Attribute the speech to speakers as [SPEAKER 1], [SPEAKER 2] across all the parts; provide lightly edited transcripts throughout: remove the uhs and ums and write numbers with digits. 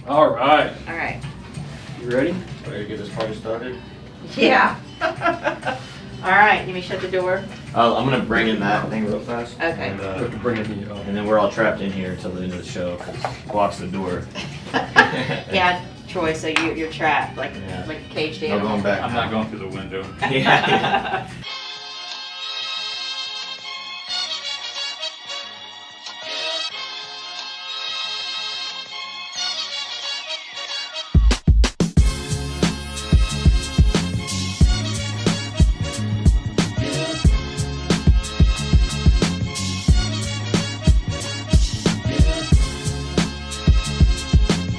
[SPEAKER 1] All right.
[SPEAKER 2] All right.
[SPEAKER 1] You ready?
[SPEAKER 3] Ready to get this party started?
[SPEAKER 2] Yeah. All right, let me shut the door.
[SPEAKER 3] I'm gonna bring in that thing real fast.
[SPEAKER 2] Okay.
[SPEAKER 3] And,
[SPEAKER 1] I have to bring it in.
[SPEAKER 3] and then we're all trapped in here until the end of the show because it blocks the door.
[SPEAKER 2] Yeah, Troy, so you're trapped, like
[SPEAKER 3] Yeah.
[SPEAKER 2] like a caged
[SPEAKER 3] No
[SPEAKER 2] animal.
[SPEAKER 3] going back.
[SPEAKER 4] I'm not going through the window.
[SPEAKER 3] Yeah.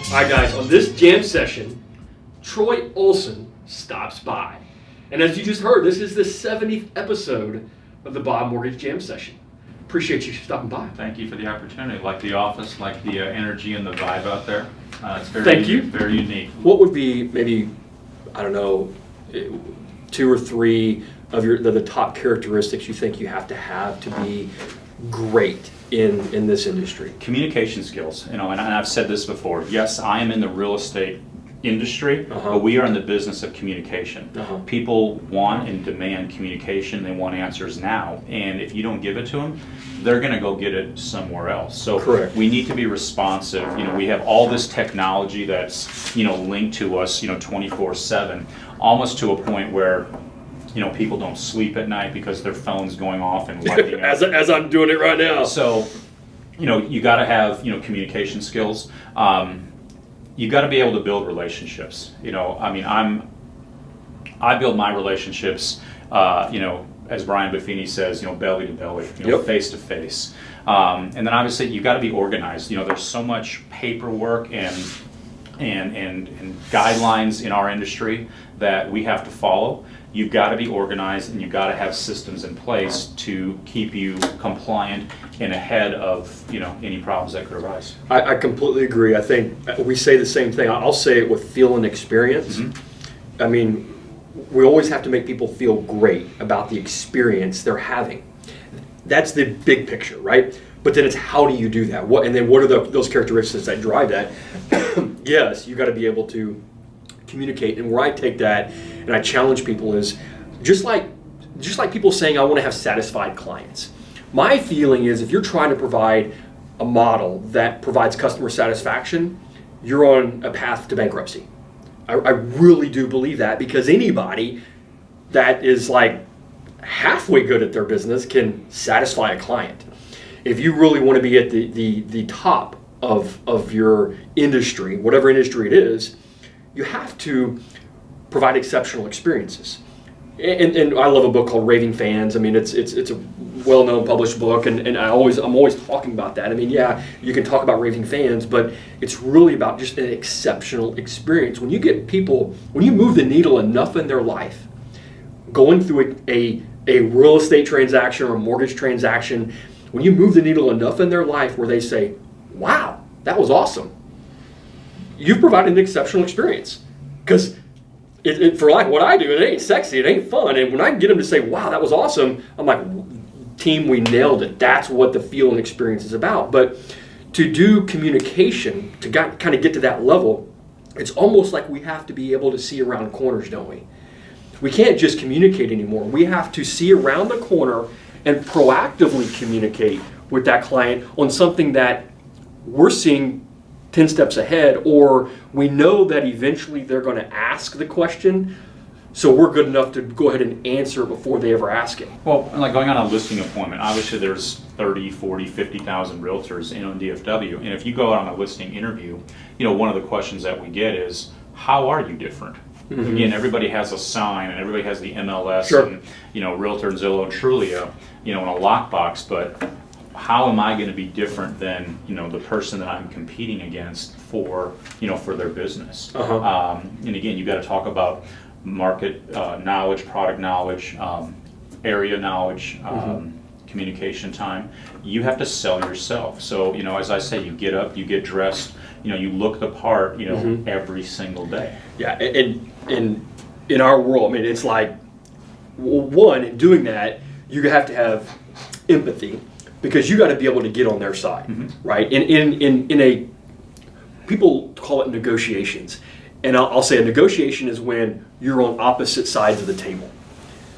[SPEAKER 1] All right, guys, on this jam session, Troy Olson stops by. And as you just heard, this is the 70th episode of the Bob Mortgage Jam Session. Appreciate you stopping by.
[SPEAKER 4] Thank you for the opportunity. Like the office, like the energy and the vibe out there. It's very
[SPEAKER 1] Thank you.
[SPEAKER 4] Very unique.
[SPEAKER 1] What would be maybe, I don't know, 2 or 3 of the top characteristics you think you have to be great in this industry?
[SPEAKER 4] Communication skills, and I've said this before. Yes, I am in the real estate industry,
[SPEAKER 1] Uh-huh.
[SPEAKER 4] but we are in the business of communication.
[SPEAKER 1] Uh-huh.
[SPEAKER 4] People want and demand communication. They want answers now, and if you don't give it to them, they're going to go get it somewhere else. So
[SPEAKER 1] Correct.
[SPEAKER 4] we need to be responsive. We have all this technology that's linked to us 24/7, almost to a point where people don't sleep at night because their phone's going off and lighting up.
[SPEAKER 1] as I'm doing it right now.
[SPEAKER 4] So, you got to have, communication skills. You got to be able to build relationships. I build my relationships, as Brian Buffini says, belly to belly,
[SPEAKER 1] Yep.
[SPEAKER 4] face to face. And then obviously you got to be organized. There's so much paperwork and guidelines in our industry that we have to follow. You've got to be organized, and you've got to have systems in place to keep you compliant and ahead of any problems that could arise.
[SPEAKER 1] I completely agree. I think we say the same thing. I'll say it with feel and experience.
[SPEAKER 4] Mm-hmm.
[SPEAKER 1] I mean, we always have to make people feel great about the experience they're having. That's the big picture, right? But then it's how do you do that? What are those characteristics that drive that? Yes, you got to be able to communicate. And where I take that and I challenge people is just like people saying I want to have satisfied clients. My feeling is if you're trying to provide a model that provides customer satisfaction, you're on a path to bankruptcy. I really do believe that, because anybody that is like halfway good at their business can satisfy a client. If you really want to be at the top of your industry, whatever industry it is, you have to provide exceptional experiences. And I love a book called Raving Fans. I mean, it's a well-known published book, and I'm always talking about that. I mean, yeah, you can talk about raving fans, but it's really about just an exceptional experience. When you get people, when you move the needle enough in their life, going through a real estate transaction or a mortgage transaction, when you move the needle enough in their life where they say, "Wow, that was awesome," you've provided an exceptional experience. Because for like what I do, it ain't sexy, it ain't fun. And when I can get them to say, "Wow, that was awesome," I'm like, "Team, we nailed it." That's what the feel and experience is about. But to do communication, to kind of get to that level, it's almost like we have to be able to see around corners, don't we? We can't just communicate anymore. We have to see around the corner and proactively communicate with that client on something that we're seeing 10 steps ahead, or we know that eventually they're going to ask the question, so we're good enough to go ahead and answer before they ever ask it.
[SPEAKER 4] Well, like going on a listing appointment, obviously there's 30, 40, 50,000 realtors in DFW, and if you go out on a listing interview, one of the questions that we get is, how are you different? Mm-hmm. Again, everybody has a sign, and everybody has the MLS,
[SPEAKER 1] sure,
[SPEAKER 4] and Realtor and Zillow and Trulia, in a lockbox, but how am I going to be different than the person that I'm competing against for their business?
[SPEAKER 1] Uh-huh.
[SPEAKER 4] And again, you got to talk about market knowledge, product knowledge, area knowledge, communication time. You have to sell yourself. So as I say, you get up, you get dressed, you look the part, every single day.
[SPEAKER 1] Yeah, and in our world, I mean, it's like, one, in doing that, you have to have empathy, because you got to be able to get on their side, right? In a people call it negotiations. And I'll say a negotiation is when you're on opposite sides of the table.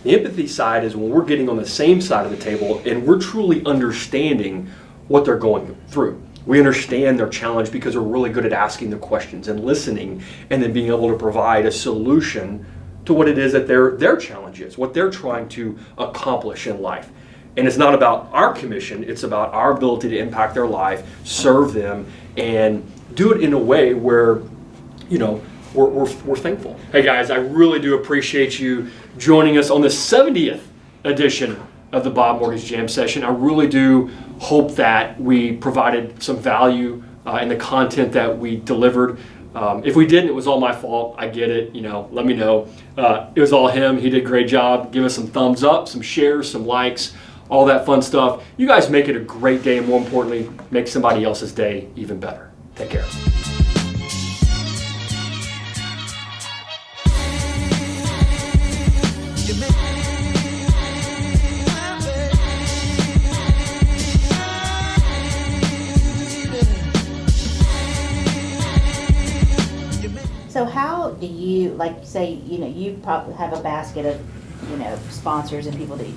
[SPEAKER 1] The empathy side is when we're getting on the same side of the table and we're truly understanding what they're going through. We understand their challenge because we're really good at asking the questions and listening, and then being able to provide a solution to what it is that their challenge is, what they're trying to accomplish in life. And it's not about our commission, it's about our ability to impact their life, serve them, and do it in a way where, we're thankful. Hey guys, I really do appreciate you joining us on the 70th edition of the Bob Mortgage Jam Session. I really do hope that we provided some value in the content that we delivered. If we didn't, it was all my fault. I get it. Let me know. It was all him. He did a great job. Give us some thumbs up, some shares, some likes, all that fun stuff. You guys make it a great day, and more importantly, make somebody else's day even better. Take care.
[SPEAKER 2] So how do you, say, you probably have a basket of, sponsors and people that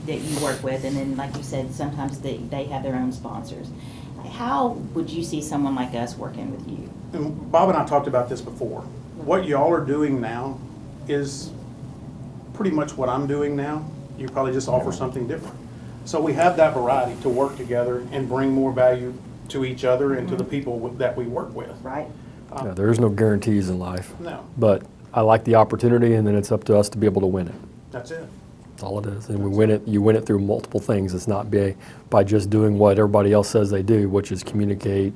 [SPEAKER 2] you work with, and then, like you said, sometimes they have their own sponsors. How would you see someone like us working with you?
[SPEAKER 5] And Bob and I talked about this before. What y'all are doing now is pretty much what I'm doing now. You probably just offer something different. So we have that variety to work together and bring more value to each other and to the people that we work with.
[SPEAKER 2] Right.
[SPEAKER 6] Yeah, there is no guarantees in life.
[SPEAKER 5] No,
[SPEAKER 6] But I like the opportunity, and then it's up to us to be able to win it.
[SPEAKER 5] that's it.
[SPEAKER 6] That's all it is. And we win it. You win it through multiple things. It's not by just doing what everybody else says they do, which is communicate,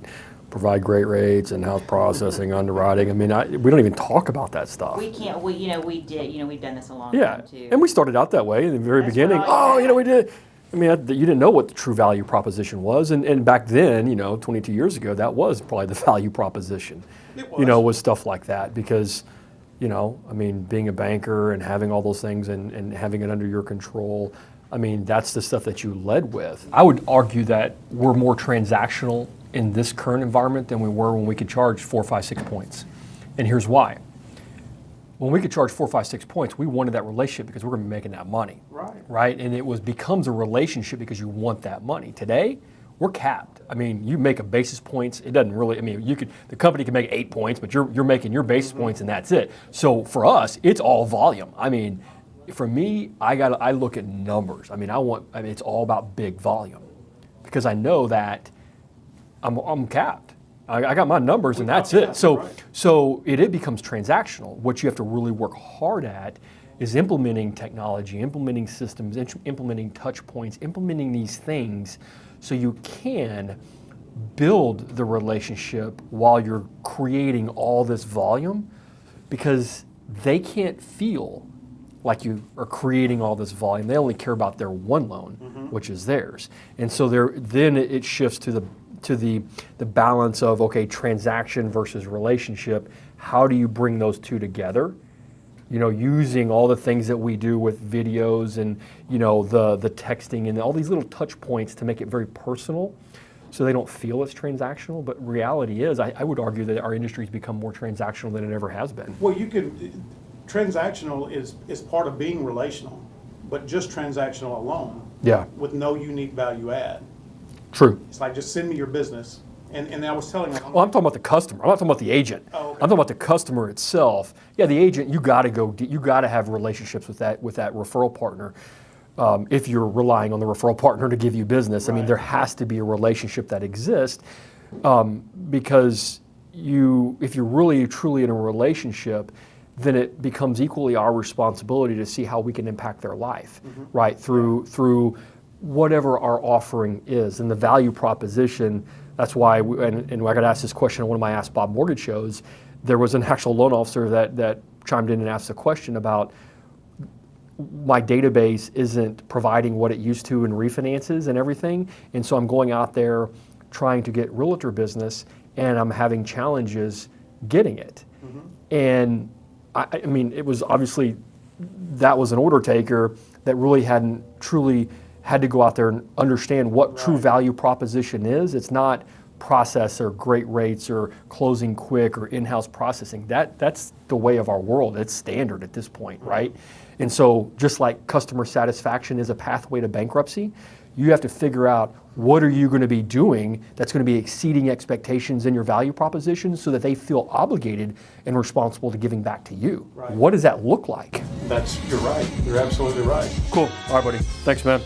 [SPEAKER 6] provide great rates, and house processing, underwriting. I mean, we don't even talk about that stuff.
[SPEAKER 2] We can't. We we've done this a long
[SPEAKER 6] Yeah,
[SPEAKER 2] time too.
[SPEAKER 6] and we started out that way in the very
[SPEAKER 2] That's
[SPEAKER 6] beginning.
[SPEAKER 2] right.
[SPEAKER 6] We did. I mean, you didn't know what the true value proposition was, and back then, 22 years ago, that was probably the value proposition.
[SPEAKER 5] It was.
[SPEAKER 6] Was stuff like that because, being a banker and having all those things and having it under your control, that's the stuff that you led with. I would argue that we're more transactional in this current environment than we were when we could charge 4, 5, 6 points, and here's why. When we could charge 4, 5, 6 points, we wanted that relationship because we're going to be making that money. Right? And it becomes a relationship because you want that money. Today, we're capped. You make a basis points. It doesn't really. The company can make 8 points, but you're making your basis points, and that's it. So for us, it's all volume. For me, I look at numbers. It's all about big volume because I know that I'm capped. I got my numbers, and that's it. So it becomes transactional. What you have to really work hard at is implementing technology, implementing systems, implementing touch points, implementing these things so you can build the relationship while you're creating all this volume, because they can't feel like you are creating all this volume. They only care about their one loan, which is theirs. And so then it shifts to the balance of, okay, transaction versus relationship. How do you bring those two together? Using all the things that we do with videos and, the texting and all these little touch points to make it very personal so they don't feel it's transactional. But reality is, I would argue that our industry's become more transactional than it ever has been.
[SPEAKER 5] Well, transactional is part of being relational, but just transactional alone
[SPEAKER 6] Yeah,
[SPEAKER 5] with no unique value add.
[SPEAKER 6] true.
[SPEAKER 5] It's like, just send me your business. And I was telling them.
[SPEAKER 6] Well, I'm talking about the customer. I'm not talking about the agent.
[SPEAKER 5] Oh, okay.
[SPEAKER 6] I'm talking about the customer itself. Yeah, the agent, you got to have relationships with that referral partner. If you're relying on the referral partner to give you business,
[SPEAKER 5] Right.
[SPEAKER 6] there has to be a relationship that exists, because if you're really truly in a relationship, then it becomes equally our responsibility to see how we can impact their life, right? Through whatever our offering is and the value proposition. That's why, and I got asked this question on one of my Ask Bob Mortgage shows. There was an actual loan officer that chimed in and asked a question about, my database isn't providing what it used to in refinances and everything, and so I'm going out there trying to get realtor business, and I'm having challenges getting it. And it was obviously, that was an order taker that really hadn't truly had to go out there and understand what true value proposition is. It's not process or great rates or closing quick or in-house processing. That's the way of our world. It's standard at this point, right? And so just like customer satisfaction is a pathway to bankruptcy, you have to figure out what are you going to be doing that's going to be exceeding expectations in your value proposition so that they feel obligated and responsible to giving back to you.
[SPEAKER 5] Right.
[SPEAKER 6] What does that look like?
[SPEAKER 5] You're right. You're absolutely right.
[SPEAKER 6] Cool. All right, buddy. Thanks, man.